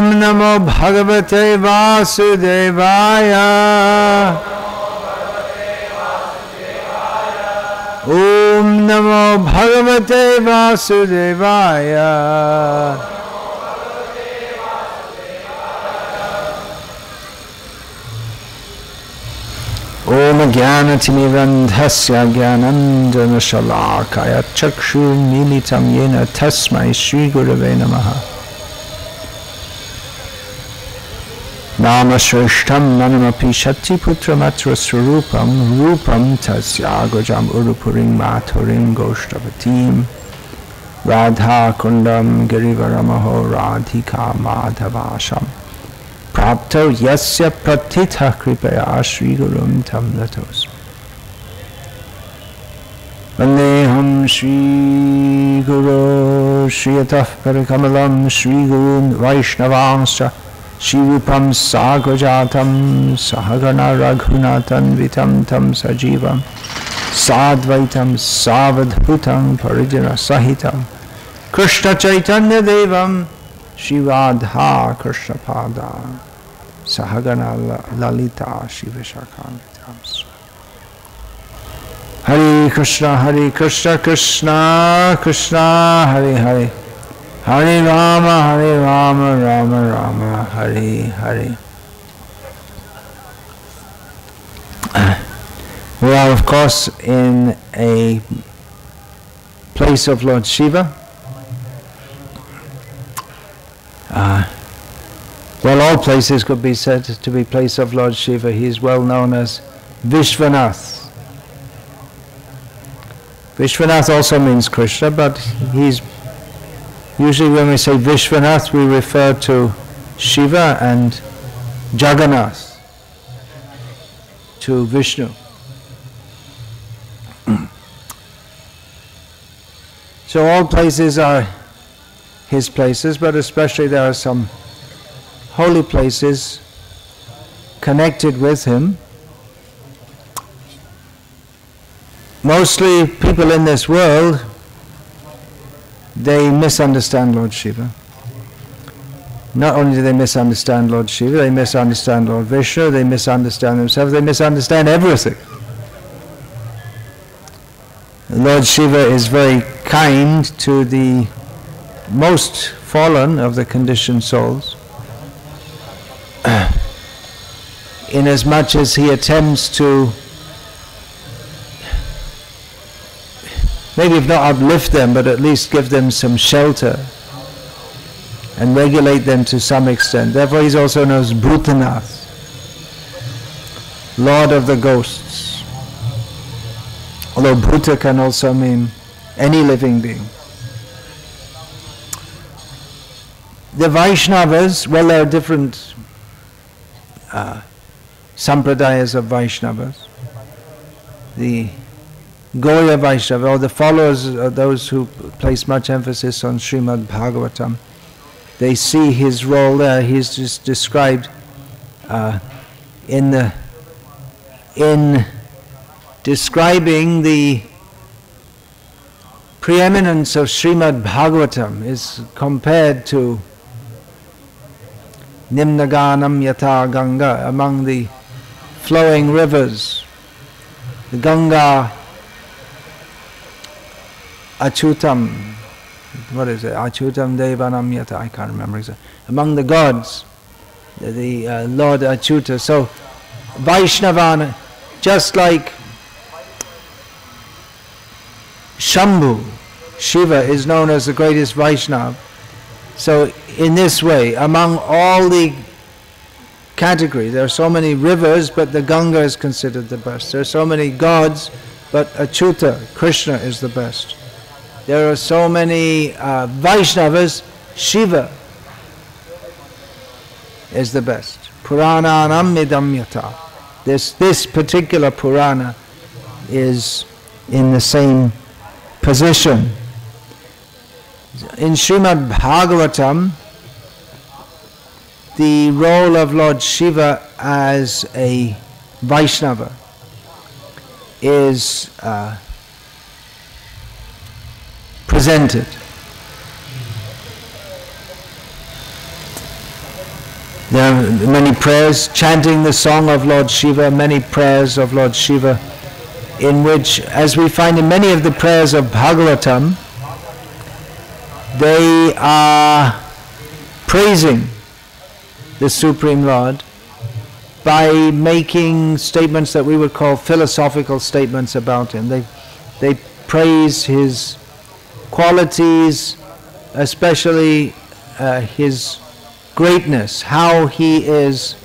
Om Namo Bhagavate Vasudevaya. Om Namo Bhagavate Vasudevaya. Om Jnanatimivandhasya Jnanandana Shalakaya Chakshur Militam Yena Tasmai Shri Gurave Namaha. Nama Shrishtam Nanamapi Shakti Putra Matra Swarupam Rupam Tasya Gojam Urupuring Maturing Goshtavatim Radha Kundam Girivaramaho Radhika Madhavasham Prapto Yasya Pratitha Kripaya Shri Gurum Tam Natos Vandeham Shri Guru Shriyatah Parikamalam Shri Gurun Vaishnavanscha Shirupam Sagrajatam Sahagana Raghunatan Vitam Tam Sajivam Sadvaitam Savadhutam Parijana Sahitam Krishna Chaitanya Devam Shivadha Krishna Pada Sahagana Lalita Shivashakam Hare Krishna Krishna Krishna Hare Hare Hare Rama Rama Rama Hare Hare. We are of course in a place of Lord Shiva. Well, all places could be said to be place of Lord Shiva. He is well known as Vishwanath. Vishwanath also means Krishna, but he's usually when we say Vishwanath, we refer to Shiva and Jagannath, to Vishnu. So all places are his places, but especially there are some holy places connected with him. Mostly people in this world, they misunderstand Lord Shiva. Not only do they misunderstand Lord Shiva, they misunderstand Lord Vishnu, they misunderstand themselves, they misunderstand everything. Lord Shiva is very kind to the most fallen of the conditioned souls, inasmuch as he attempts to maybe if not uplift them, but at least give them some shelter and regulate them to some extent. Therefore he's also known as Bhutanath, Lord of the ghosts. Although Bhuta can also mean any living being. The Vaishnavas, well, there are different sampradayas of Vaishnavas. The Gaudiya Vaishnava, or the followers of those who place much emphasis on Srimad Bhagavatam, they see his role there. He's just described in describing the preeminence of Srimad Bhagavatam is compared to Nimnaganam Yata Ganga, among the flowing rivers. The Ganga Achutam, what is it? Achutam Devanam Yata, I can't remember exactly. Among the gods, the Lord Achyuta. So Vaishnavana, just like Shambhu, Shiva is known as the greatest Vaishnava. So in this way, among all the categories, there are so many rivers, but the Ganga is considered the best. There are so many gods, but Achyuta, Krishna, is the best. There are so many Vaishnavas, Shiva is the best. Purananam idamyata. This particular Purana is in the same position. In Srimad Bhagavatam, the role of Lord Shiva as a Vaishnava is presented. There are many prayers, chanting the song of Lord Shiva, many prayers of Lord Shiva, in which, as we find in many of the prayers of Bhagavatam, they are praising the Supreme Lord by making statements that we would call philosophical statements about him. They praise his qualities, especially his greatness, how he is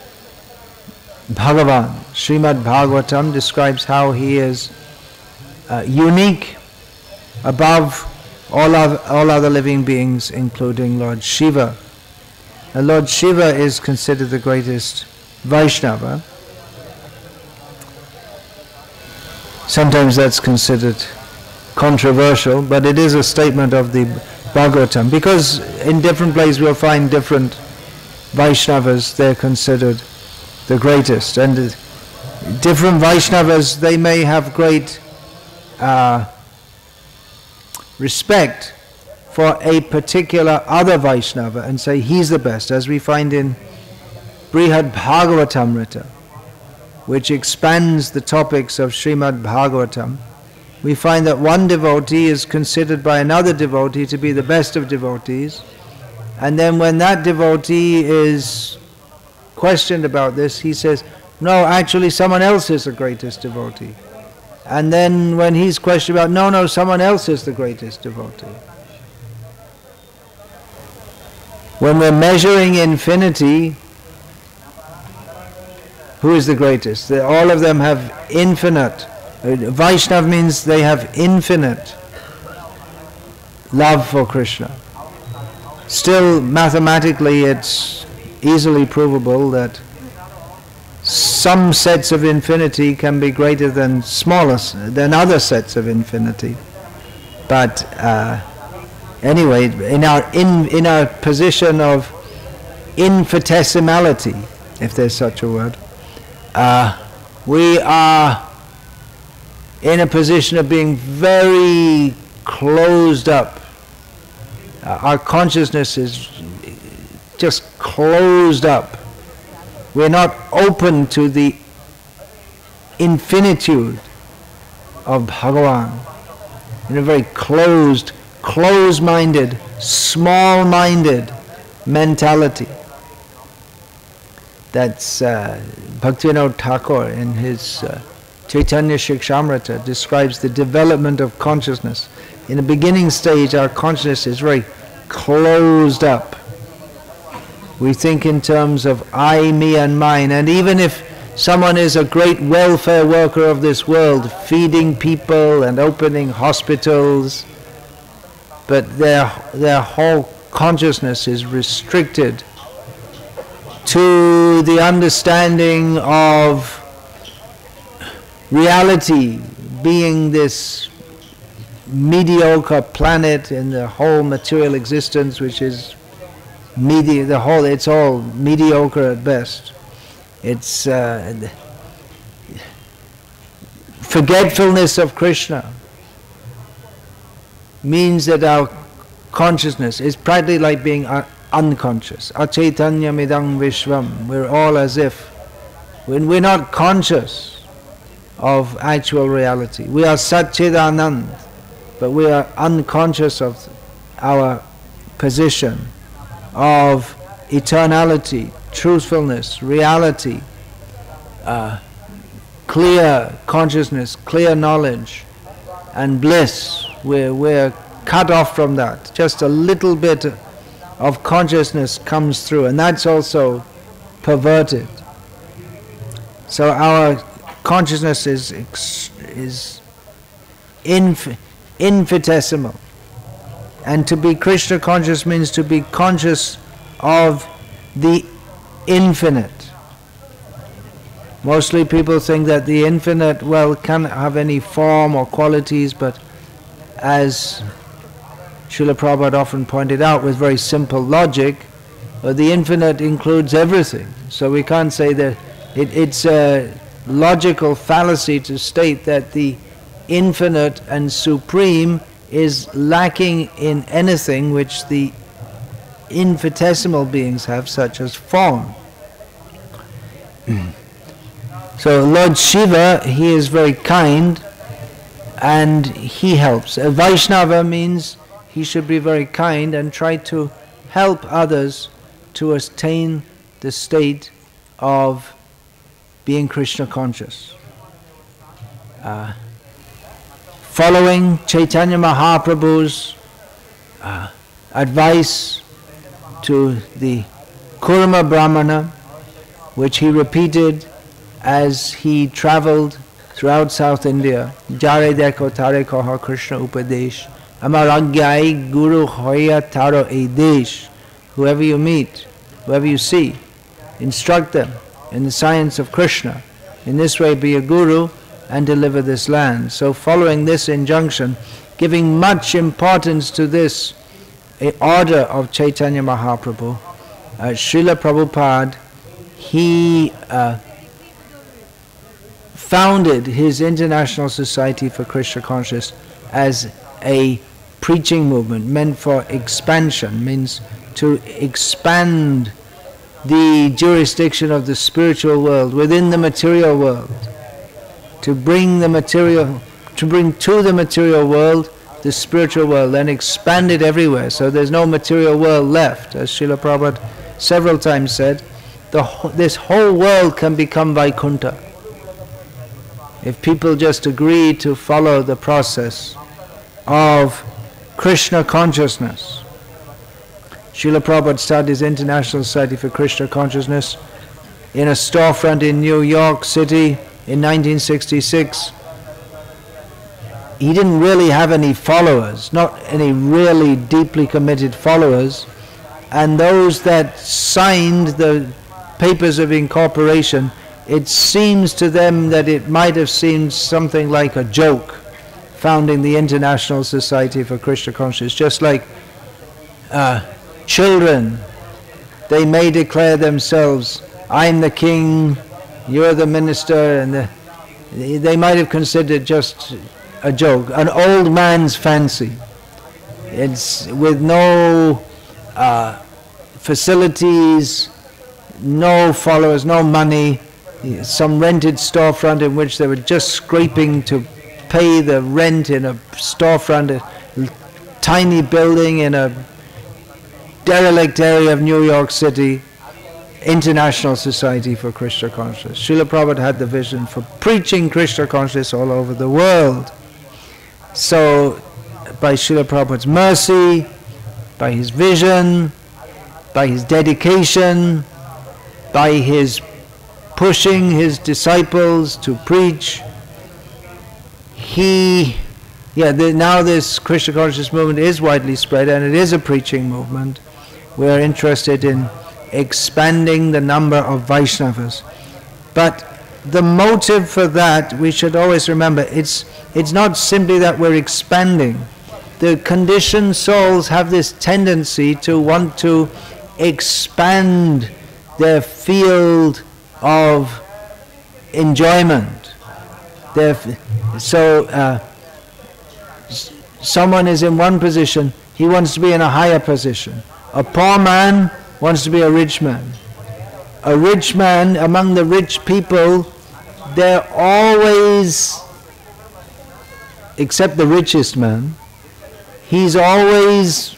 Bhagavan. Srimad Bhagavatam describes how he is unique above all other living beings, including Lord Shiva. And Lord Shiva is considered the greatest Vaishnava. Sometimes that's considered controversial, but it is a statement of the Bhagavatam, because in different places we'll find different Vaishnavas, they're considered the greatest. And different Vaishnavas, they may have great respect for a particular other Vaishnava and say he's the best, as we find in Brihad Bhagavatamrita, which expands the topics of Srimad Bhagavatam. We find that one devotee is considered by another devotee to be the best of devotees, and then when that devotee is questioned about this, he says, no, actually someone else is the greatest devotee. And then when he's questioned about, no, someone else is the greatest devotee. When we're measuring infinity, who is the greatest? All of them have infinite. Vaishnav means they have infinite love for Krishna. Still, mathematically, it's easily provable that some sets of infinity can be greater than than other sets of infinity. But anyway, in our position of infinitesimality, if there's such a word, we are in a position of being very closed up. Our consciousness is just closed up. We're not open to the infinitude of Bhagavan. In a very closed-minded, small-minded mentality. That's Bhaktivinoda Thakur in his Chaitanya Shikshamrita describes the development of consciousness. In the beginning stage, our consciousness is very closed up. We think in terms of I, me and mine, and even if someone is a great welfare worker of this world, feeding people and opening hospitals, but their whole consciousness is restricted to the understanding of reality being this mediocre planet in the whole material existence, which is it's all mediocre at best. It's forgetfulness of Krishna means that our consciousness is practically like being unconscious. Achaitanyam idang vishvam. We're all as if we're not conscious of actual reality. We are Satchidanand, but we are unconscious of our position of eternality, truthfulness, reality, clear consciousness, clear knowledge, and bliss. We're cut off from that. Just a little bit of consciousness comes through, and that's also perverted. So our consciousness is infinitesimal. And to be Krishna conscious means to be conscious of the infinite. Mostly people think that the infinite, can't have any form or qualities, but as Srila Prabhupada often pointed out with very simple logic, the infinite includes everything. So we can't say that it's a logical fallacy to state that the infinite and supreme is lacking in anything which the infinitesimal beings have, such as form. So Lord Shiva, he is very kind and he helps. A Vaishnava means he should be very kind and try to help others to attain the state of being Krishna conscious. Following Chaitanya Mahaprabhu's advice to the Kurma Brahmana, which he repeated as he travelled throughout South India. Jare dekho tare koha Krishna upadesh, amar agyai guru hoya taro edesh. Whoever you meet, whoever you see, instruct them in the science of Krishna. In this way be a guru and deliver this land. So following this injunction, giving much importance to this order of Chaitanya Mahaprabhu, Srila Prabhupada, he founded his International Society for Krishna Consciousness as a preaching movement meant for expansion, means to expand the jurisdiction of the spiritual world within the material world, to bring to the material world the spiritual world and expand it everywhere, so there's no material world left. As Srila Prabhupada several times said, this whole world can become Vaikuntha if people just agree to follow the process of Krishna consciousness. Srila Prabhupada started his International Society for Krishna Consciousness in a storefront in New York City in 1966. He didn't really have any followers, not any really deeply committed followers, and those that signed the papers of incorporation, it seems to them that it might have seemed something like a joke, founding the International Society for Krishna Consciousness. Just like children, they may declare themselves, I'm the king, you're the minister, and they might have considered just a joke, an old man's fancy. It's with no facilities, no followers, no money, some rented storefront in which they were just scraping to pay the rent in a storefront, a tiny building in a derelict area of New York City. International Society for Krishna Consciousness. Srila Prabhupada had the vision for preaching Krishna consciousness all over the world. So, by Srila Prabhupada's mercy, by his vision, by his dedication, by his pushing his disciples to preach, now this Krishna consciousness movement is widely spread and it is a preaching movement. We are interested in expanding the number of Vaishnavas. But the motive for that, we should always remember, it's not simply that we're expanding. The conditioned souls have this tendency to want to expand their field of enjoyment. Someone is in one position, he wants to be in a higher position. A poor man wants to be a rich man. A rich man, among the rich people, they're always, except the richest man, he's always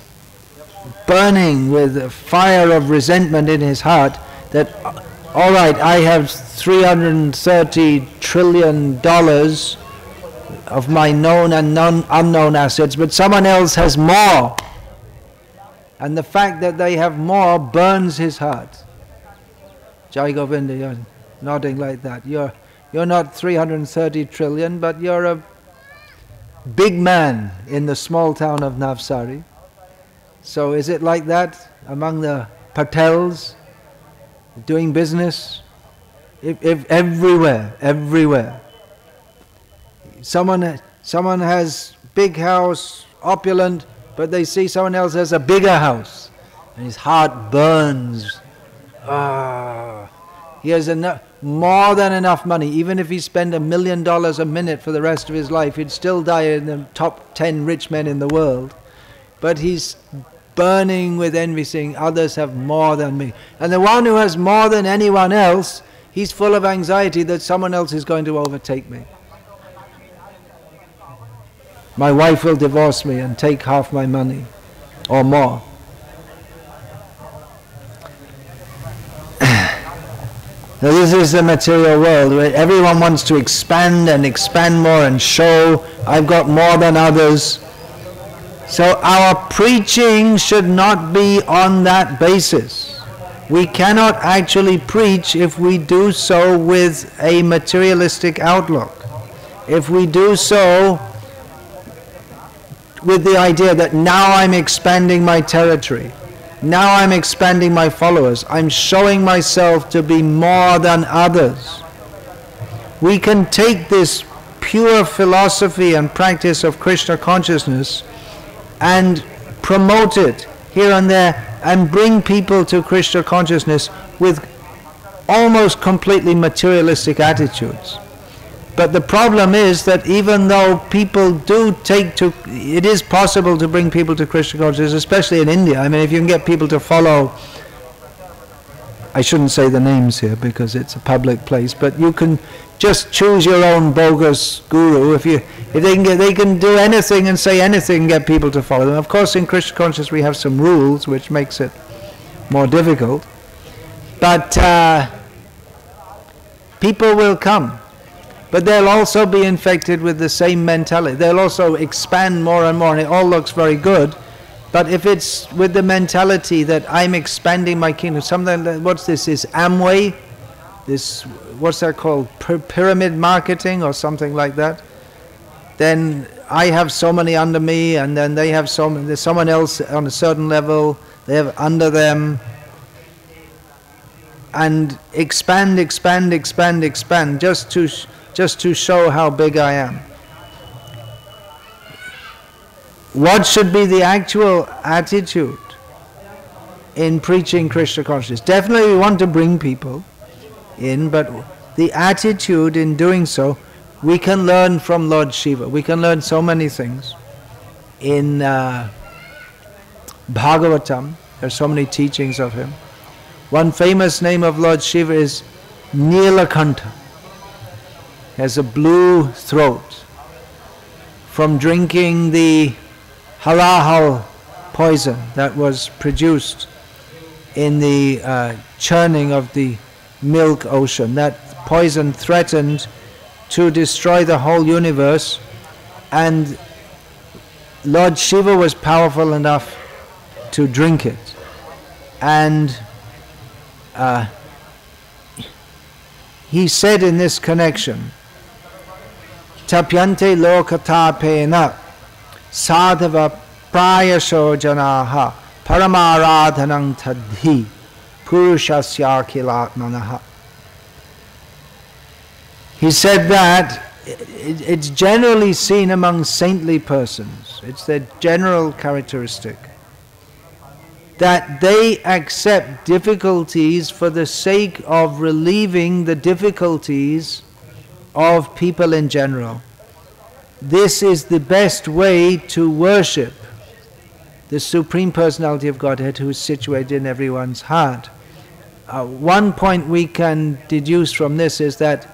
burning with a fire of resentment in his heart that, all right, I have $330 trillion of my known and unknown assets, but someone else has more. And the fact that they have more burns his heart. Jai Govinda, you're nodding like that. You're not 330 trillion, but you're a big man in the small town of Navsari. So is it like that among the Patels doing business? If everywhere. Someone has big house, opulent, but they see someone else has a bigger house, and his heart burns. He has more than enough money. Even if he spent $1 million a minute for the rest of his life, he'd still die in the top 10 rich men in the world. But he's burning with envy, saying, others have more than me. And the one who has more than anyone else, he's full of anxiety that someone else is going to overtake me. My wife will divorce me and take half my money, or more. Now this is the material world where everyone wants to expand and expand more and show, I've got more than others. So our preaching should not be on that basis. We cannot actually preach if we do so with a materialistic outlook. If we do so with the idea that now I'm expanding my territory, now I'm expanding my followers, I'm showing myself to be more than others. We can take this pure philosophy and practice of Krishna consciousness and promote it here and there and bring people to Krishna consciousness with almost completely materialistic attitudes. But the problem is that even though people do it is possible to bring people to Krishna consciousness, especially in India. I mean, if you can get people to follow, I shouldn't say the names here because it's a public place, but you can just choose your own bogus guru. If they can do anything and say anything and get people to follow them. Of course, in Krishna consciousness we have some rules which makes it more difficult. But people will come. But they'll also be infected with the same mentality. They'll also expand more and more, and it all looks very good. But if it's with the mentality that I'm expanding my kingdom, something like, what's this? This Amway? This, what's that called? Pyramid marketing or something like that? Then I have so many under me, and then they have there's someone else on a certain level, they have under them. And expand, expand, expand, expand, just to show how big I am. What should be the actual attitude in preaching Krishna consciousness? Definitely we want to bring people in, but the attitude in doing so, we can learn from Lord Shiva. We can learn so many things. In Bhagavatam, there are so many teachings of him. One famous name of Lord Shiva is Nilakantha. He has a blue throat from drinking the halahal poison that was produced in the churning of the milk ocean. That poison threatened to destroy the whole universe, and Lord Shiva was powerful enough to drink it. And he said in this connection, Tapyante lokatapena sadhava prayasho janaha paramaradhanang tadhi purushasya kilatmanaha. He said that it's generally seen among saintly persons, it's their general characteristic, that they accept difficulties for the sake of relieving the difficulties of people in general. This is the best way to worship the Supreme Personality of Godhead who is situated in everyone's heart. One point we can deduce from this is that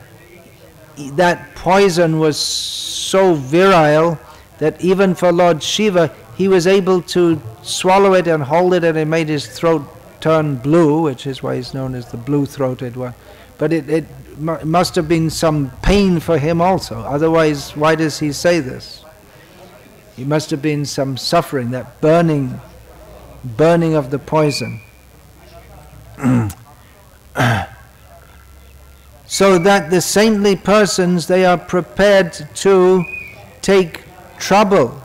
that poison was so virile that even for Lord Shiva, he was able to swallow it and hold it, and it made his throat turn blue, which is why he's known as the blue-throated one. But it must have been some pain for him also. Otherwise, why does he say this? He must have been some suffering, that burning of the poison. So that the saintly persons, they are prepared to take trouble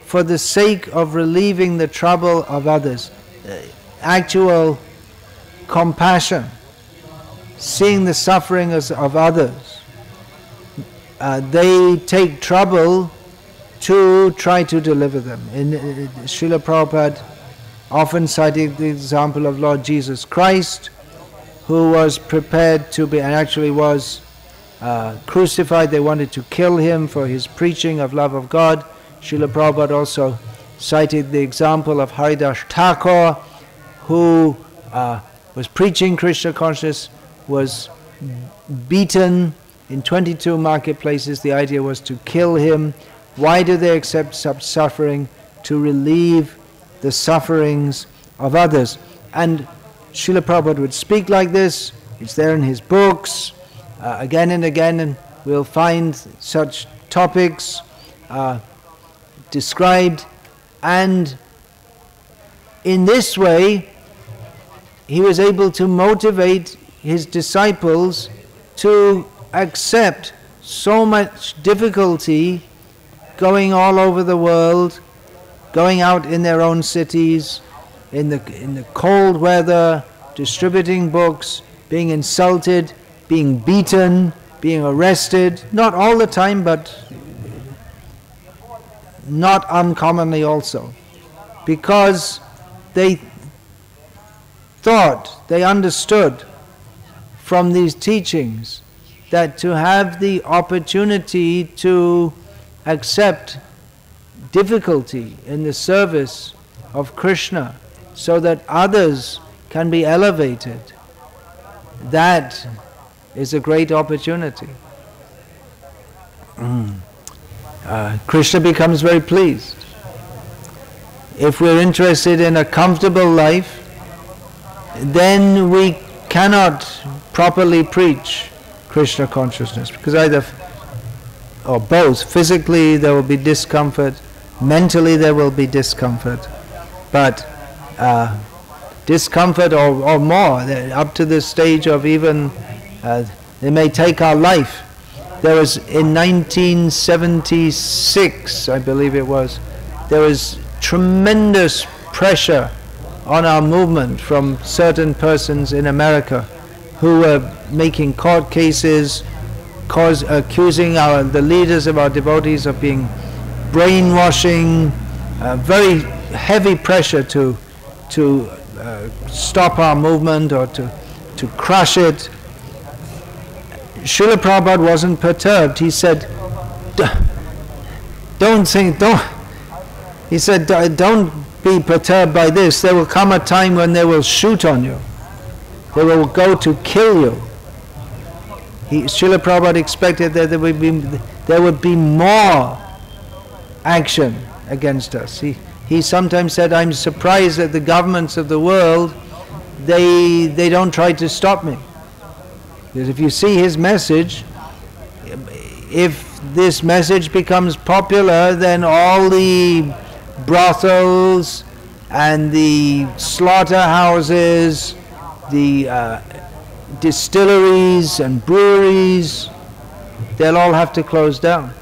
for the sake of relieving the trouble of others. Actual compassion, seeing the suffering of others. They take trouble to try to deliver them. Srila Prabhupada often cited the example of Lord Jesus Christ, who was prepared to be, and actually was crucified. They wanted to kill him for his preaching of love of God. Srila Prabhupada also cited the example of Haridas Thakur, who was preaching Krishna consciousness, was beaten in 22 marketplaces. The idea was to kill him. Why do they accept such suffering? To relieve the sufferings of others. And Srila Prabhupada would speak like this. It's there in his books, again and again, and we'll find such topics described. And in this way, he was able to motivate his disciples to accept so much difficulty going all over the world, going out in their own cities, in the cold weather, distributing books, being insulted, being beaten, being arrested, not all the time, but not uncommonly also, because they thought, they understood from these teachings that to have the opportunity to accept difficulty in the service of Krishna so that others can be elevated, that is a great opportunity. Krishna becomes very pleased. If we're interested in a comfortable life, then we cannot properly preach Krishna consciousness, because either or both, physically there will be discomfort, mentally there will be discomfort, but discomfort or more, up to the stage of even they may take our life. There was in 1976, I believe it was, there was tremendous pressure on our movement from certain persons in America who were making court cases, accusing the leaders of our devotees of being brainwashing, very heavy pressure to stop our movement or to crush it. Srila Prabhupada wasn't perturbed. He said, don't be perturbed by this. There will come a time when they will shoot on you. They will go to kill you. Srila Prabhupada expected that there would be more action against us. He sometimes said, I'm surprised that the governments of the world, they don't try to stop me. Because if you see his message, if this message becomes popular, then all the brothels and the slaughterhouses, the distilleries and breweries, they'll all have to close down.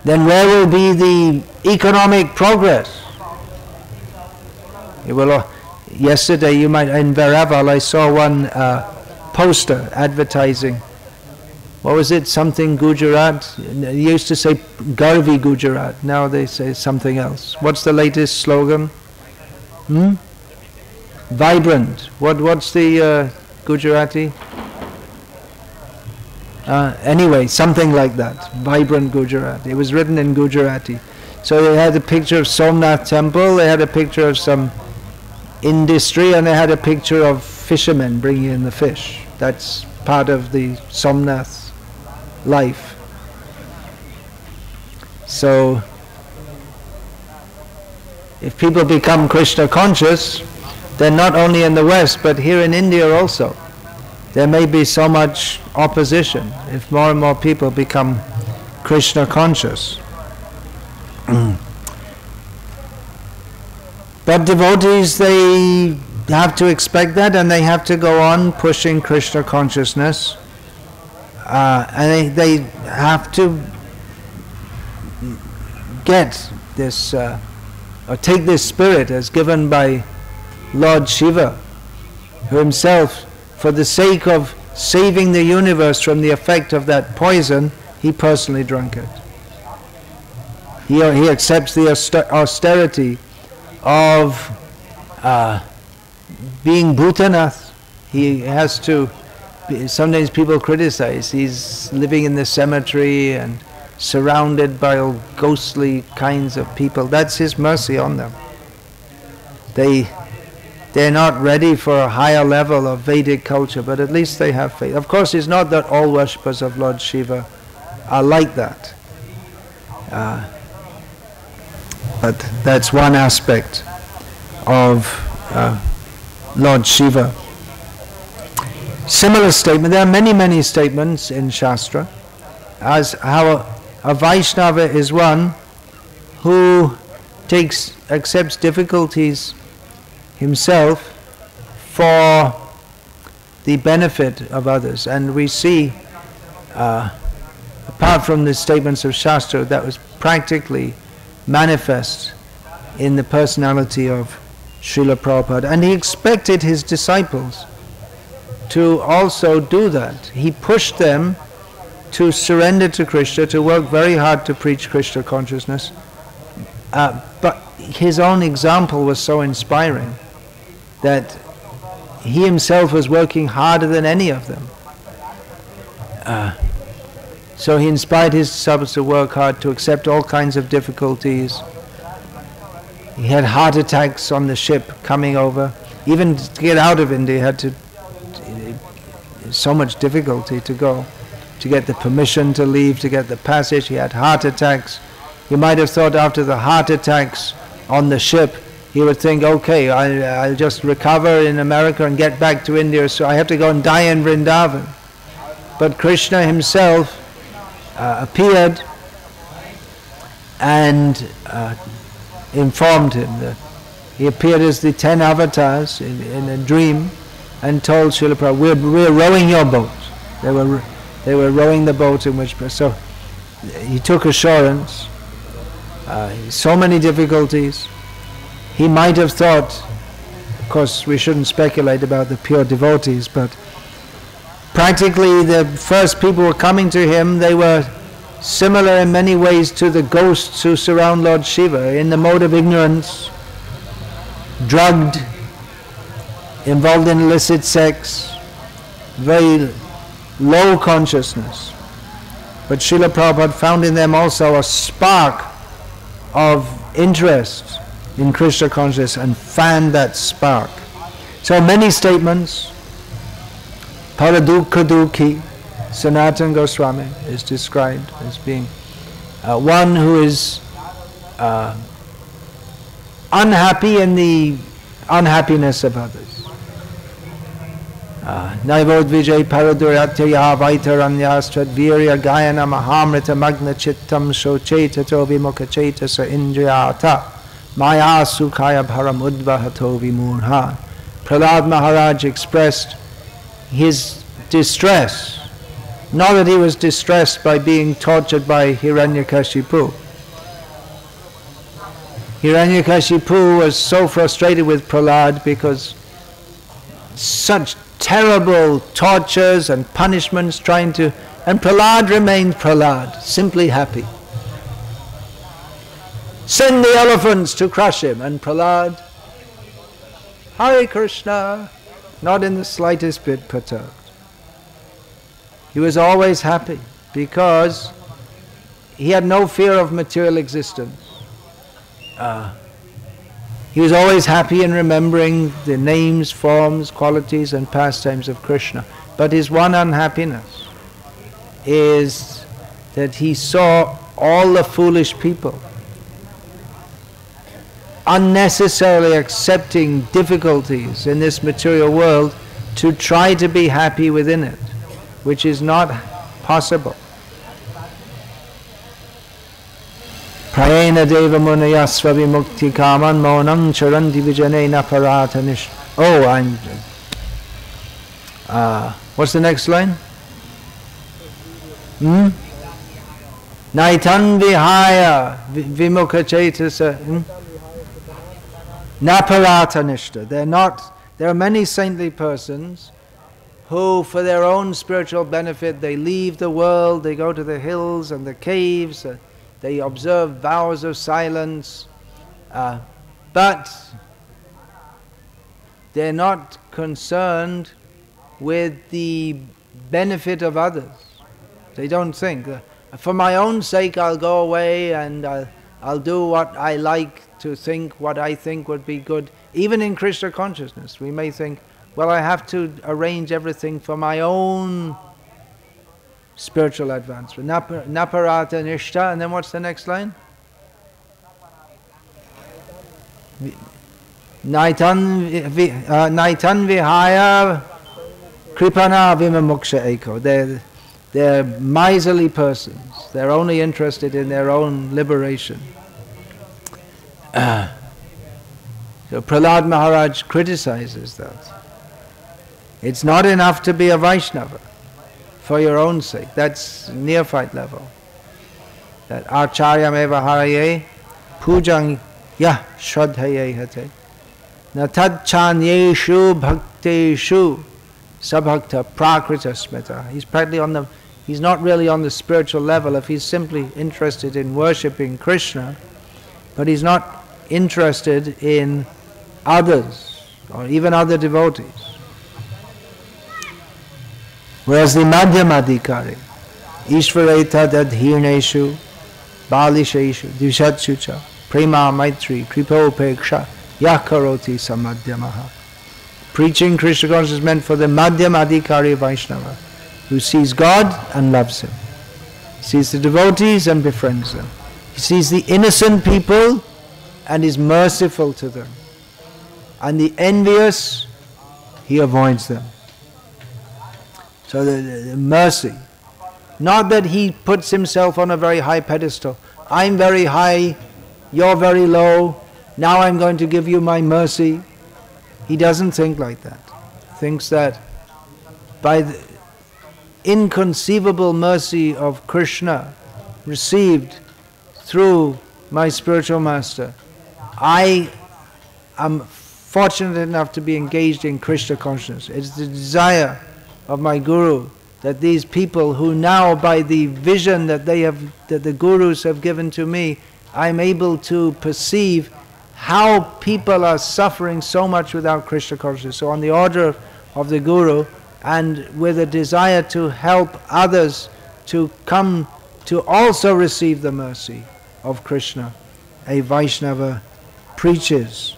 Then where will be the economic progress? It will. Yesterday, in Veraval, I saw one poster advertising. What was it? Something Gujarat. They used to say Garvi Gujarat. Now they say something else. What's the latest slogan? Vibrant. What's the Gujarati? Anyway, something like that. Vibrant Gujarat. It was written in Gujarati. So they had a picture of Somnath temple. They had a picture of some industry, and they had a picture of fishermen bringing in the fish. That's part of the Somnath life. So if people become Krishna conscious, then not only in the West but here in India also, there may be so much opposition if more and more people become Krishna conscious. But devotees, they have to expect that, and they have to go on pushing Krishna consciousness, and they have to get this, or take this spirit as given by Lord Shiva, who himself, for the sake of saving the universe from the effect of that poison, he personally drank it. He accepts the austerity of being Bhutanath. He has to, sometimes people criticize, he's living in the cemetery and surrounded by all ghostly kinds of people. That's his mercy on them. they're not ready for a higher level of Vedic culture, but at least they have faith. Of course, it's not that all worshippers of Lord Shiva are like that. But that's one aspect of Lord Shiva. Similar statement, there are many, many statements in Shastra as how a Vaishnava is one who accepts difficulties himself for the benefit of others. And we see, apart from the statements of Shastra, that was practically manifest in the personality of Srila Prabhupada. And he expected his disciples to also do that. He pushed them to surrender to Krishna, to work very hard to preach Krishna consciousness. But his own example was so inspiring that he himself was working harder than any of them. So he inspired his disciples to work hard, to accept all kinds of difficulties. He had heart attacks on the ship coming over. Even to get out of India, he had to so much difficulty to go, to get the permission to leave, to get the passage. He had heart attacks. You might have thought after the heart attacks on the ship, he would think, okay, I'll just recover in America and get back to India, so I have to go and die in Vrindavan. But Krishna himself appeared and informed him that he appeared as the 10 avatars in a dream and told Srila Prabhupada, we're rowing your boat. They were rowing the boat in which, so he took assurance. So many difficulties. He might have thought, of course we shouldn't speculate about the pure devotees, but practically the first people who were coming to him, they were similar in many ways to the ghosts who surround Lord Shiva, in the mode of ignorance, drugged, involved in illicit sex, very low consciousness. But Srila Prabhupada found in them also a spark of interest in Krishna consciousness and fanned that spark. So many statements. Paradukha Dukhi, Sanatana Goswami is described as being one who is unhappy in the unhappiness of others. Naivod Vijay Paraduryatya Vaitaranyastrat Virya Gayana Mahamrita Magna Chittam Shochetato Vimukacheta Sa Indriyata Maya Sukhaya Bharam Udvahato Vimurha. Prahlad Maharaj expressed his distress, not that he was distressed by being tortured by Hiranyakashipu. Hiranyakashipu was so frustrated with Prahlad because such terrible tortures and punishments and Prahlad remained Prahlad, simply happy. Send the elephants to crush him, and Prahlad, Hare Krishna, not in the slightest bit perturbed. He was always happy because he had no fear of material existence. He was always happy in remembering the names, forms, qualities and pastimes of Krishna. But his one unhappiness is that he saw all the foolish people unnecessarily accepting difficulties in this material world to try to be happy within it, which is not possible. Prayena deva munayasva vimukti kaman monam charanti vijanena paratanish. What's the next line? Naitan vihaya vimukachetasa naparatanishta. There are many saintly persons who, for their own spiritual benefit, they leave the world, they go to the hills and the caves, they observe vows of silence, but they're not concerned with the benefit of others. They don't think, for my own sake I'll go away and I'll do what I like to think, what I think would be good. Even in Krishna consciousness, we may think, well, I have to arrange everything for my own spiritual advancement. Naparata nishta, and then what's the next line? Naitan vihaya kripana vimamoksha eko. They're miserly persons. They're only interested in their own liberation. So Prahlad Maharaj criticizes that. It's not enough to be a Vaishnava for your own sake. That's neophyte level. That Acharyam eva haraye pujang yah shraddhaye hate natad chanyeshu bhakteshu sabhakta prakrita smita. He's practically he's not really on the spiritual level if he's simply interested in worshipping Krishna, but he's not interested in others or even other devotees. Whereas the madhyamadhikari, ishvareta dadhirneshu, balisheshu, dvishatsucha, prema maitri, kripopeksha, yakaroti samadhyamaha. Preaching Krishna consciousness is meant for the madhyamadhikari Vaishnava, who sees God and loves Him, sees the devotees and befriends them. He sees the innocent people and is merciful to them, and the envious, he avoids them. So the mercy, not that he puts himself on a very high pedestal. I'm very high, you're very low, now I'm going to give you my mercy. He doesn't think like that. He thinks that by the inconceivable mercy of Krishna received through my spiritual master, I am fortunate enough to be engaged in Krishna consciousness. It's the desire of my Guru that these people who now, by the vision that the Gurus have given to me, I'm able to perceive how people are suffering so much without Krishna consciousness. So on the order of the Guru, and with a desire to help others to come to also receive the mercy of Krishna, a Vaishnava preaches.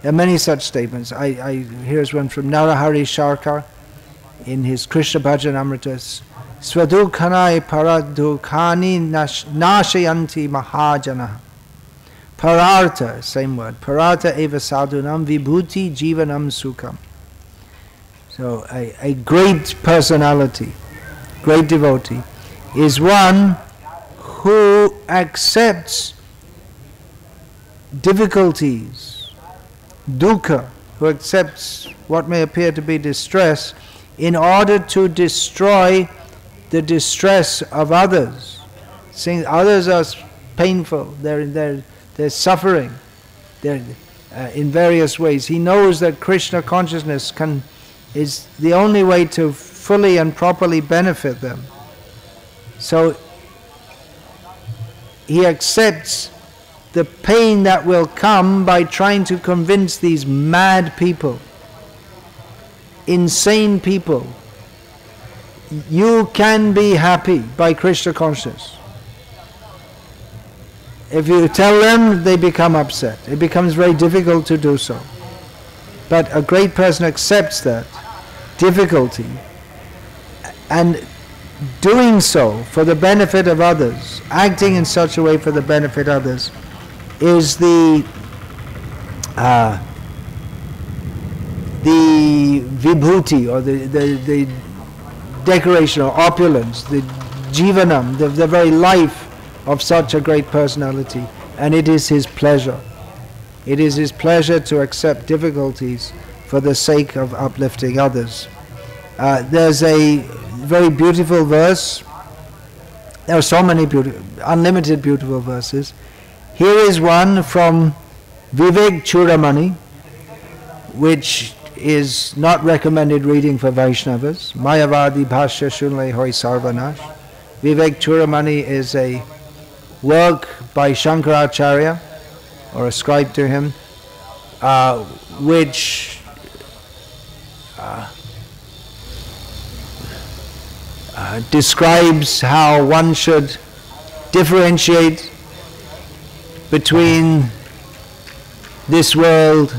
There are many such statements. Here's one from Narahari Sharkar in his Krishna Bhajan Amritas. Swadukhanai paradukhani nashayanti mahajana. Parartha, same word. Parartha eva sadhunam vibhuti jivanam sukham. So a great personality, great devotee, is one who accepts difficulties, dukkha, who accepts what may appear to be distress in order to destroy the distress of others. Seeing others are painful, they're suffering, they're in various ways. He knows that Krishna consciousness is the only way to fully and properly benefit them. So he accepts the pain that will come by trying to convince these mad people, insane people, you can be happy by Krishna consciousness. If you tell them, they become upset. It becomes very difficult to do so. But a great person accepts that difficulty, and doing so for the benefit of others, acting in such a way for the benefit of others, is the vibhuti, or the decoration or opulence, the jivanam, the very life of such a great personality. And it is his pleasure. It is his pleasure to accept difficulties for the sake of uplifting others. There's a very beautiful verse. There are so many unlimited beautiful verses. Here is one from Vivek Churamani, which is not recommended reading for Vaishnavas. Mayavadi Bhashya Shunle Hoy Sarvanash. Vivek Churamani is a work by Shankaracharya, or ascribed to him, which describes how one should differentiate between this world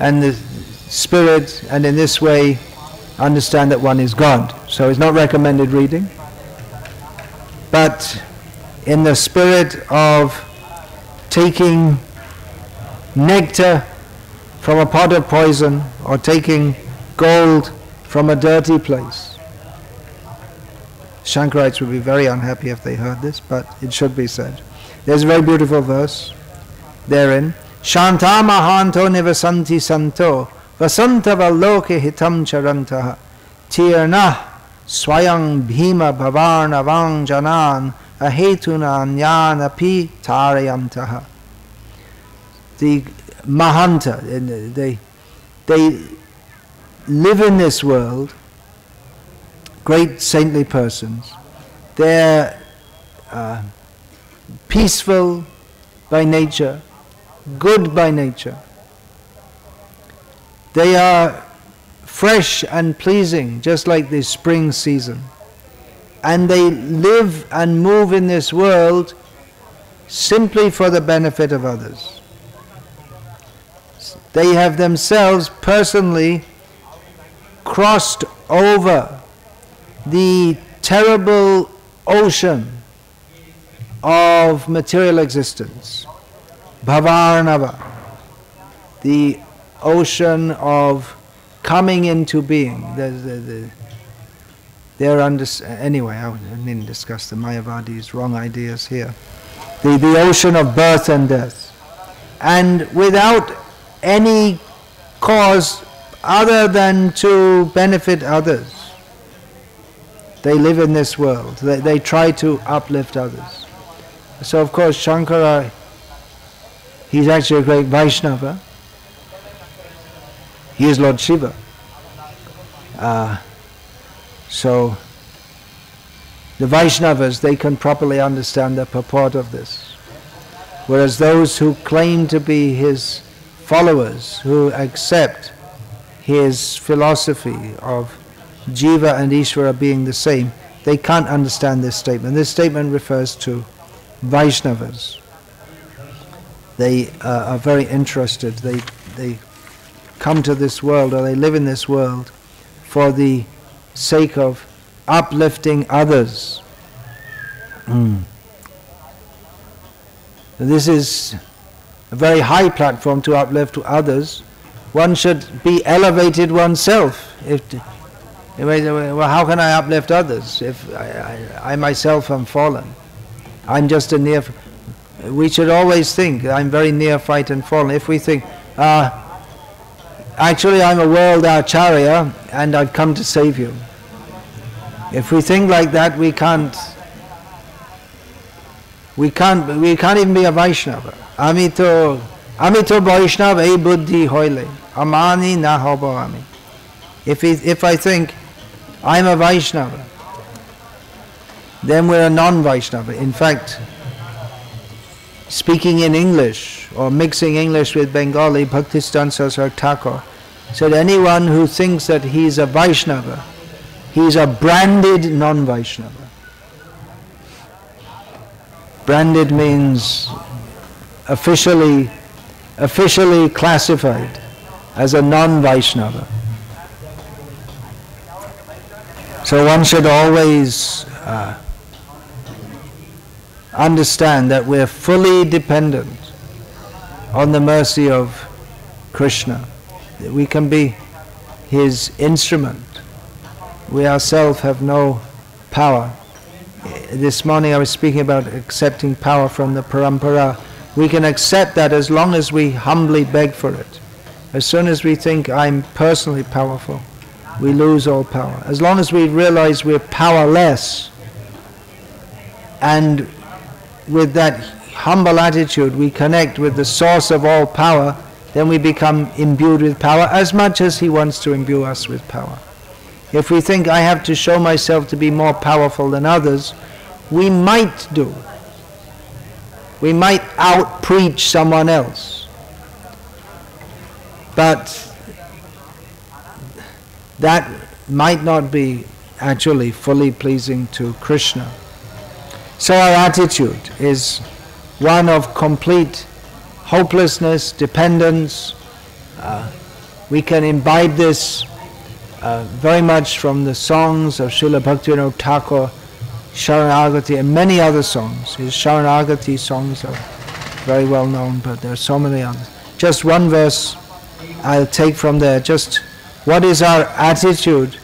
and the spirit, and in this way understand that one is God. So it's not recommended reading, but in the spirit of taking nectar from a pot of poison, or taking gold from a dirty place. Shankarites would be very unhappy if they heard this, but it should be said. There's a very beautiful verse therein. Shanta mahanto nivasanti santo vasanta valoke hitam charantaha tirna swayang bhima bhavarna vangjanan ahetuna nyana pi tarayantaha. The mahanta, they live in this world, great saintly persons. They're peaceful by nature, good by nature. They are fresh and pleasing, just like the spring season. And they live and move in this world simply for the benefit of others. They have themselves personally crossed over the terrible ocean of material existence, Bhavarnava, the ocean of coming into being. Anyway, I didn't discuss the Mayavadi's wrong ideas here. The ocean of birth and death. And without any cause other than to benefit others, they live in this world. They try to uplift others. So of course Shankara, he's actually a great Vaishnava. He is Lord Shiva. So the Vaishnavas, they can properly understand the purport of this. Whereas those who claim to be his followers, who accept his philosophy of Jiva and Ishvara being the same, they can't understand this statement. This statement refers to Vaishnavas. They are very interested. They come to this world, or they live in this world for the sake of uplifting others. This is a very high platform to uplift to others. One should be elevated oneself. Well, how can I uplift others if I myself am fallen? I'm just a we should always think, I'm very neophyte and fallen. If we think, actually I'm a world acharya and I've come to save you. If we think like that, we can't even be a Vaishnava. Amito Vaishnava e buddhi hoile, amani na hobami. If I think I'm a Vaishnava, then we're a non-Vaishnava. In fact, speaking in English or mixing English with Bengali, Bhaktistan Sasar Thakur said anyone who thinks that he's a Vaishnava, he's a branded non-Vaishnava. Branded means officially classified as a non-Vaishnava. So one should always understand that we're fully dependent on the mercy of Krishna. That we can be his instrument. We ourselves have no power. This morning I was speaking about accepting power from the parampara. We can accept that as long as we humbly beg for it. As soon as we think I'm personally powerful, we lose all power. As long as we realize we're powerless, and with that humble attitude we connect with the source of all power, then we become imbued with power as much as he wants to imbue us with power. If we think I have to show myself to be more powerful than others, we might do. We might out-preach someone else. But that might not be actually fully pleasing to Krishna. So our attitude is one of complete hopelessness, dependence, We can imbibe this very much from the songs of Srila Bhaktivinoda Thakur, Sharanagati, and many other songs. His Sharanagati songs are very well known, but there are so many others. Just one verse I'll take from there. Just what is our attitude?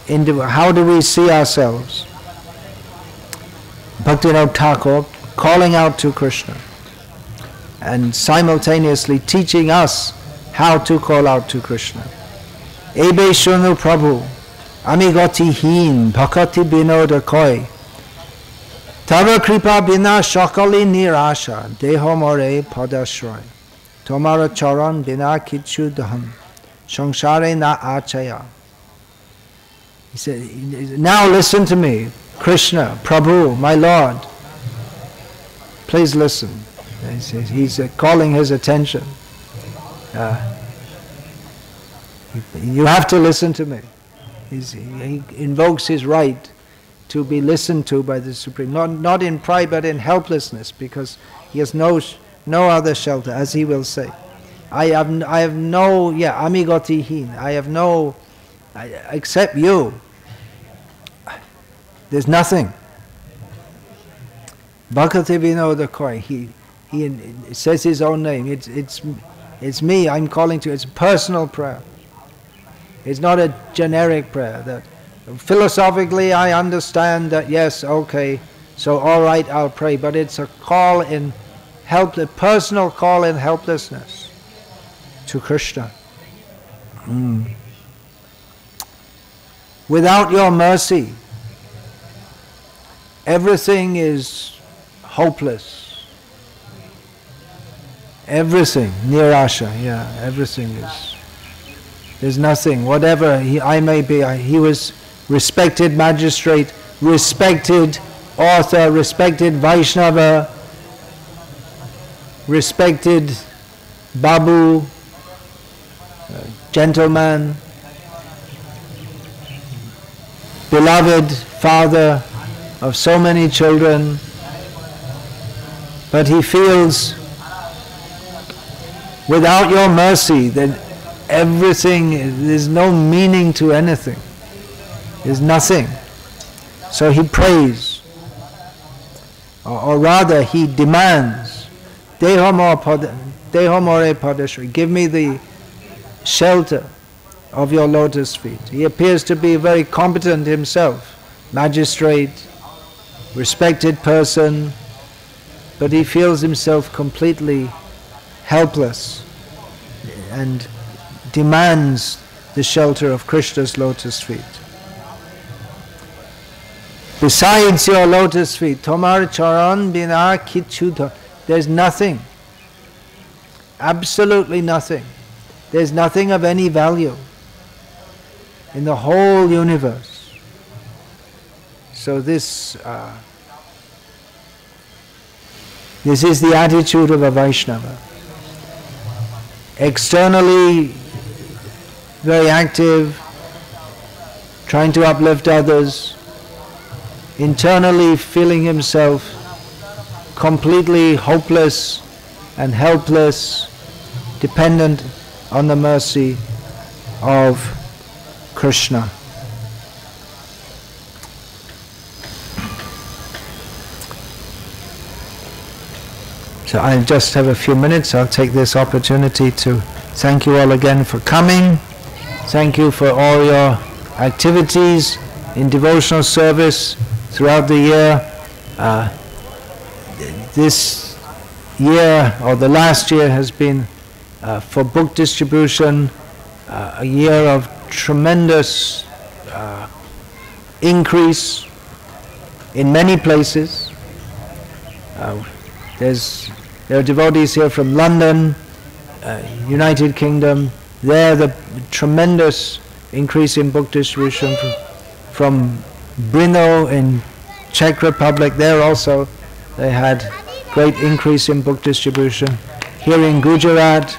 How do we see ourselves? Bhaktivinoda Thakur calling out to Krishna and simultaneously teaching us how to call out to Krishna. Ebe shunu Prabhu, amigati heen, bhakati binoda koi, tava kripa bina shakali nirasha, deho more padashray, tomara charan bina kichu daham, samsare na achaya. He said, now listen to me, Krishna, Prabhu, my Lord. Please listen. He's calling his attention. You have to listen to me. He invokes his right to be listened to by the Supreme, not in pride but in helplessness, because he has no other shelter, as he will say. I have no, amigoti hin. I have no, except you. There's nothing. Bhakti Vinoda Koi. He says his own name. It's me. I'm calling to. It's a personal prayer. It's not a generic prayer. That philosophically I understand that, yes, okay, so all right, I'll pray. But it's a call in a personal call in helplessness to Krishna. Without your mercy, everything is hopeless. Everything, nirasha, everything is. There's nothing, whatever I may be. He was respected magistrate, respected author, respected Vaishnava, respected Babu, gentleman, beloved father of so many children, but he feels without your mercy that everything, there's no meaning to anything. There's nothing. So he prays, or rather he demands, Deho more padashri, give me the shelter of your lotus feet. He appears to be very competent himself, magistrate, respected person, but he feels himself completely helpless and demands the shelter of Krishna's lotus feet. Besides your lotus feet, Tomar charan bina kichudha, there's nothing, absolutely nothing. There's nothing of any value in the whole universe. So this is the attitude of a Vaishnava. Externally very active, trying to uplift others, internally feeling himself completely hopeless and helpless, dependent on the mercy of Krishna. So I just have a few minutes. I'll take this opportunity to thank you all again for coming. Thank you for all your activities in devotional service throughout the year. This year, or the last year, has been for book distribution a year of tremendous increase in many places. There are devotees here from London, United Kingdom. There, the tremendous increase in book distribution from Brno in Czech Republic. There also, they had great increase in book distribution. Here in Gujarat,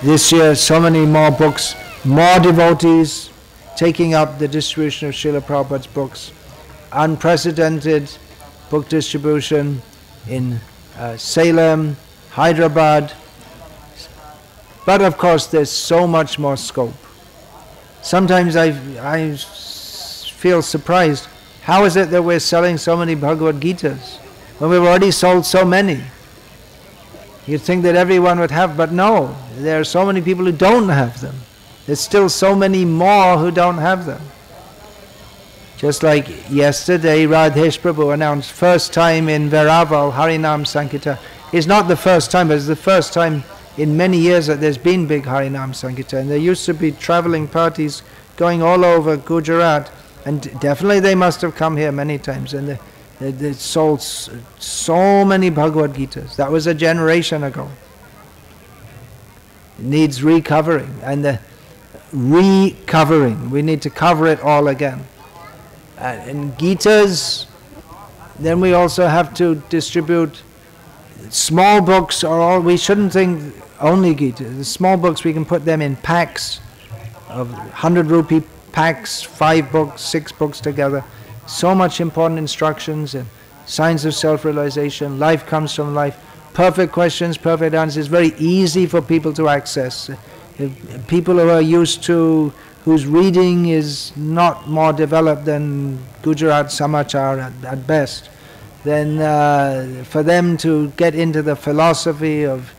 this year, so many more books, more devotees taking up the distribution of Srila Prabhupada's books. Unprecedented book distribution in Salem, Hyderabad, But of course there's so much more scope. Sometimes I feel surprised. How is it that we're selling so many Bhagavad Gitas when we've already sold so many? You'd think that everyone would have, but no, there are so many people who don't have them. There's still so many more who don't have them. Just like yesterday, Radhesh Prabhu announced first time in Veraval, Harinam Sankirtan. It's not the first time, but it's the first time in many years that there's been big Harinam Sankirtan. There used to be traveling parties going all over Gujarat, and definitely they must have come here many times, and they sold so many Bhagavad Gitas. That was a generation ago. It needs recovering, and the recovering, we need to cover it all again. And Gitas, then we also have to distribute small books, or all. We shouldn't think only Gita. The small books, we can put them in packs of 100 rupee packs, 5 books, 6 books together. So much important instructions and signs of self-realization. Life comes from life. Perfect questions, perfect answers. Very easy for people to access. If people who are used to, whose reading is not more developed than Gujarat Samachar at best, then for them to get into the philosophy of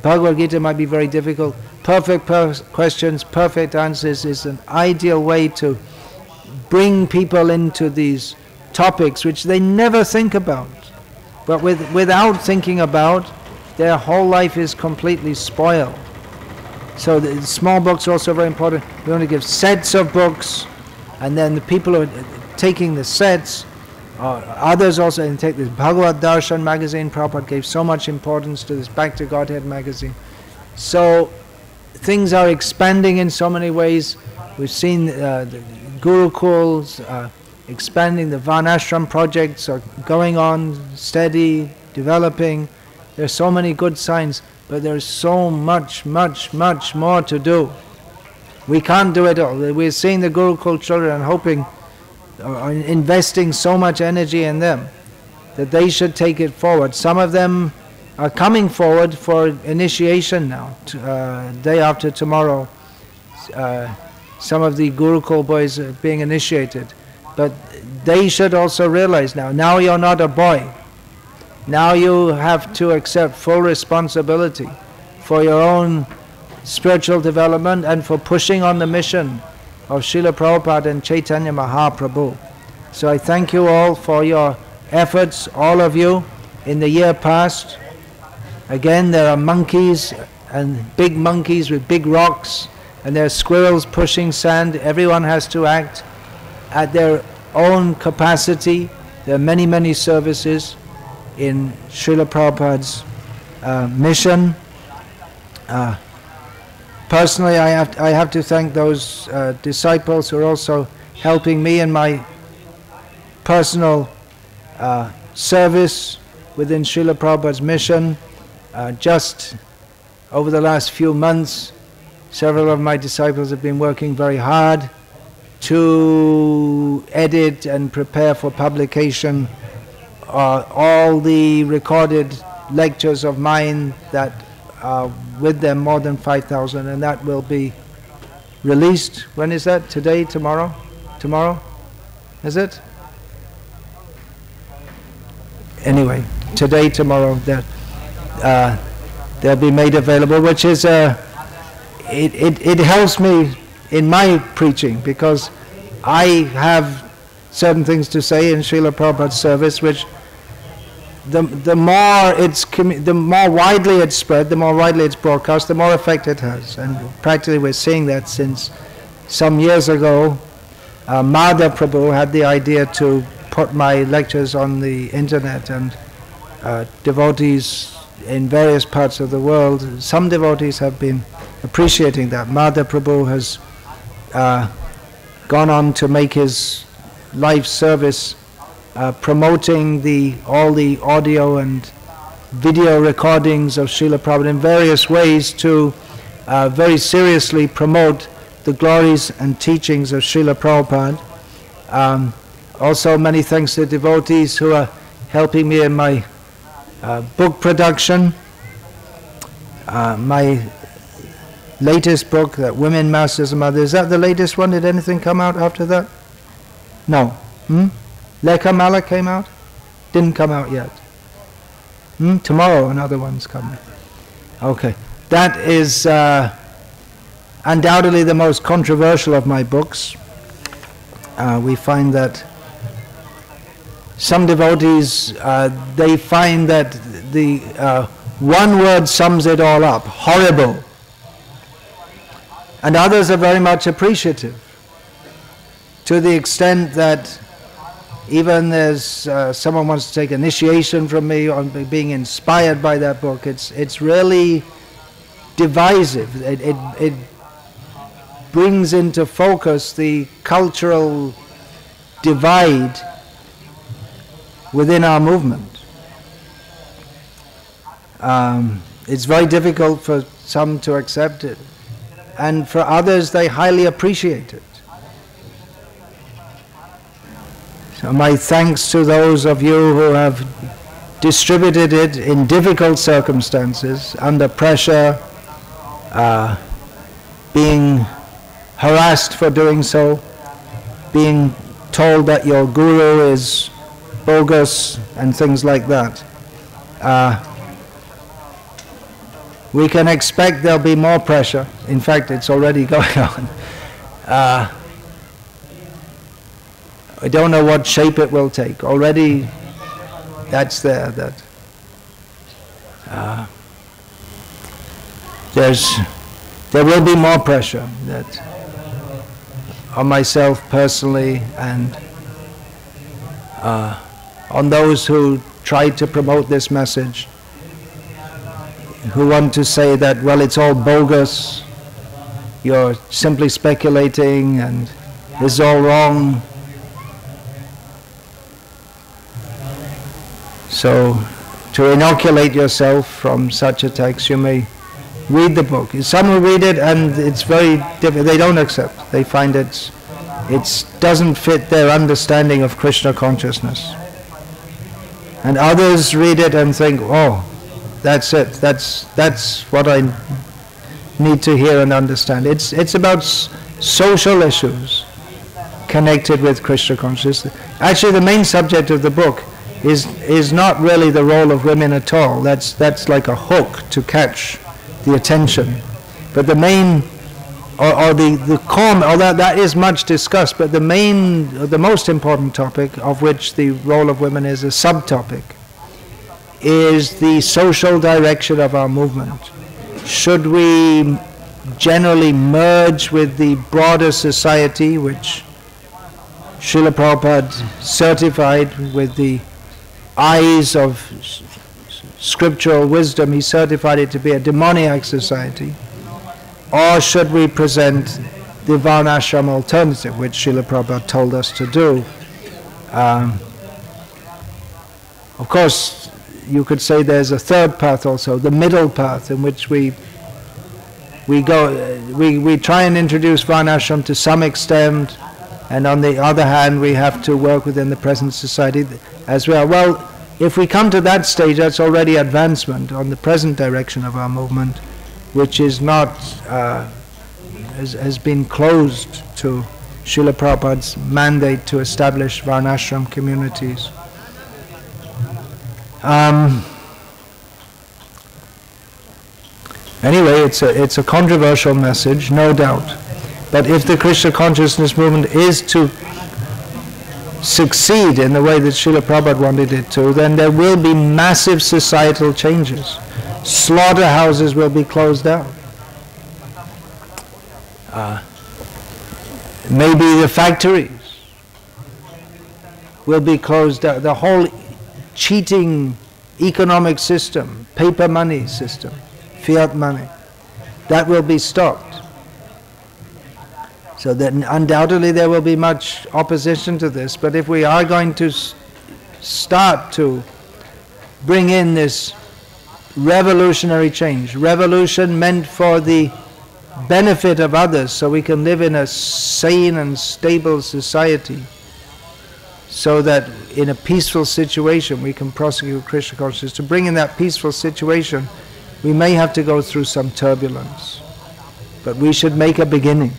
Bhagavad Gita might be very difficult. Perfect questions, perfect answers is an ideal way to bring people into these topics which they never think about. But without thinking about, their whole life is completely spoiled. So the small books are also very important. We want to give sets of books, and then the people who are taking the sets, others also, and take this Bhagavad Darshan magazine. Prabhupada gave so much importance to this Back to Godhead magazine. So things are expanding in so many ways. We've seen the Gurukuls expanding, the Varnashram projects are going on, steady, developing. There's so many good signs. But there's so much, much, much more to do. We can't do it all. We're seeing the Gurukul children and hoping, investing so much energy in them, that they should take it forward. Some of them are coming forward for initiation now. Day after tomorrow, some of the Gurukul boys are being initiated. But they should also realize now you're not a boy. Now you have to accept full responsibility for your own spiritual development and for pushing on the mission of Srila Prabhupada and Chaitanya Mahaprabhu. So I thank you all for your efforts, all of you, in the year past. Again, there are monkeys, and big monkeys with big rocks, and there are squirrels pushing sand. Everyone has to act at their own capacity. There are many, many services in Srila Prabhupada's mission. Personally, I have to thank those disciples who are also helping me in my personal service within Srila Prabhupada's mission. Just over the last few months, several of my disciples have been working very hard to edit and prepare for publication all the recorded lectures of mine that are with them, more than 5,000, and that will be released. When is that? Today? Tomorrow? Tomorrow? Is it? Anyway, today, tomorrow, they'll be made available, which is it helps me in my preaching, because I have certain things to say in Srila Prabhupada's service, which the more widely it's spread, the more widely it's broadcast, the more effect it has. And practically we're seeing that since some years ago, Madha Prabhu had the idea to put my lectures on the internet, and devotees in various parts of the world, some devotees have been appreciating that. Madha Prabhu has gone on to make his life service promoting all the audio and video recordings of Srila Prabhupada in various ways to very seriously promote the glories and teachings of Srila Prabhupada. Also many thanks to devotees who are helping me in my book production. My latest book, that Women, Masters and Mothers. Is that the latest one? Did anything come out after that? No. Lekha Mala came out? Didn't come out yet. Tomorrow another one's coming. Okay. That is undoubtedly the most controversial of my books. We find that some devotees, they find that the one word sums it all up, horrible. And others are very much appreciative, to the extent that even there's someone wants to take initiation from me on being inspired by that book. It's really divisive. It brings into focus the cultural divide within our movement. It's very difficult for some to accept it, and for others they highly appreciate it. So my thanks to those of you who have distributed it in difficult circumstances, under pressure, being harassed for doing so, being told that your guru is bogus and things like that. We can expect there'll be more pressure. In fact, it's already going on. I don't know what shape it will take. Already that's there. That there will be more pressure that on myself personally and on those who try to promote this message, who want to say that, well, it's all bogus, you're simply speculating and this is all wrong. So, to inoculate yourself from such attacks, you may read the book. Some who read it and it's very difficult, they don't accept. They find it doesn't fit their understanding of Krishna consciousness. And others read it and think, oh, that's it. That's what I need to hear and understand. It's about social issues connected with Krishna consciousness. Actually, the main subject of the book is not really the role of women at all. That's like a hook to catch the attention. But the main, or the core, that is much discussed, but the most important topic, of which the role of women is a subtopic, is the social direction of our movement. Should we generally merge with the broader society, which Srila Prabhupada certified with the eyes of scriptural wisdom, he certified it to be a demoniac society, or should we present the Varnashram alternative, which Srila Prabhupada told us to do? Of course, you could say there's a third path also, the middle path, in which we try and introduce Varnashram to some extent, and on the other hand we have to work within the present society as well. Well, if we come to that stage, that's already advancement on the present direction of our movement, which is not, has been closed to Srila Prabhupada's mandate to establish Varnashram communities. Anyway, it's a controversial message, no doubt. But if the Krishna consciousness movement is to succeed in the way that Srila Prabhupada wanted it to, then there will be massive societal changes. Slaughterhouses will be closed down. Maybe the factories will be closed down. The whole cheating economic system, paper money system, fiat money, that will be stopped. So then undoubtedly there will be much opposition to this, but if we are going to start to bring in this revolutionary change, revolution meant for the benefit of others, so we can live in a sane and stable society, so that in a peaceful situation we can prosecute Krishna consciousness. To bring in that peaceful situation, we may have to go through some turbulence. but we should make a beginning.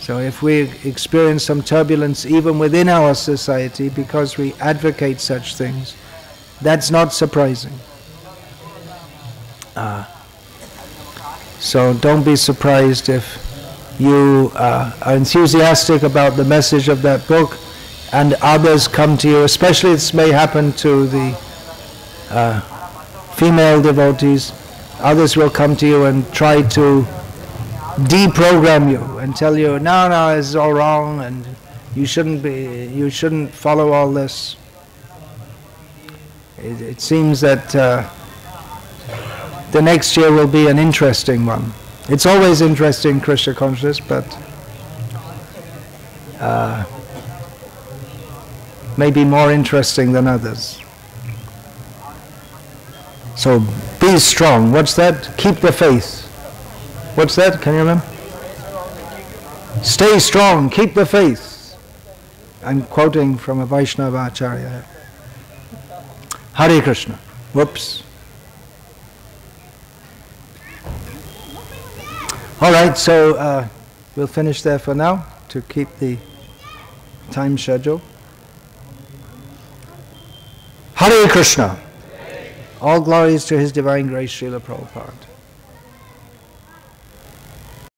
So if we experience some turbulence even within our society because we advocate such things, that's not surprising. So don't be surprised if you are enthusiastic about the message of that book and others come to you, especially this may happen to the female devotees, others will come to you and try to deprogram you and tell you, no, it's all wrong and you shouldn't follow all this. It seems that the next year will be an interesting one. It's always interesting, Krishna consciousness, but maybe more interesting than others. So be strong. What's that? Keep the faith. What's that? Can you remember? Stay strong, keep the faith. I'm quoting from a Vaishnava Acharya. Hare Krishna. Whoops. All right, so we'll finish there for now to keep the time schedule. Hare Krishna. All glories to His Divine Grace, Srila Prabhupada.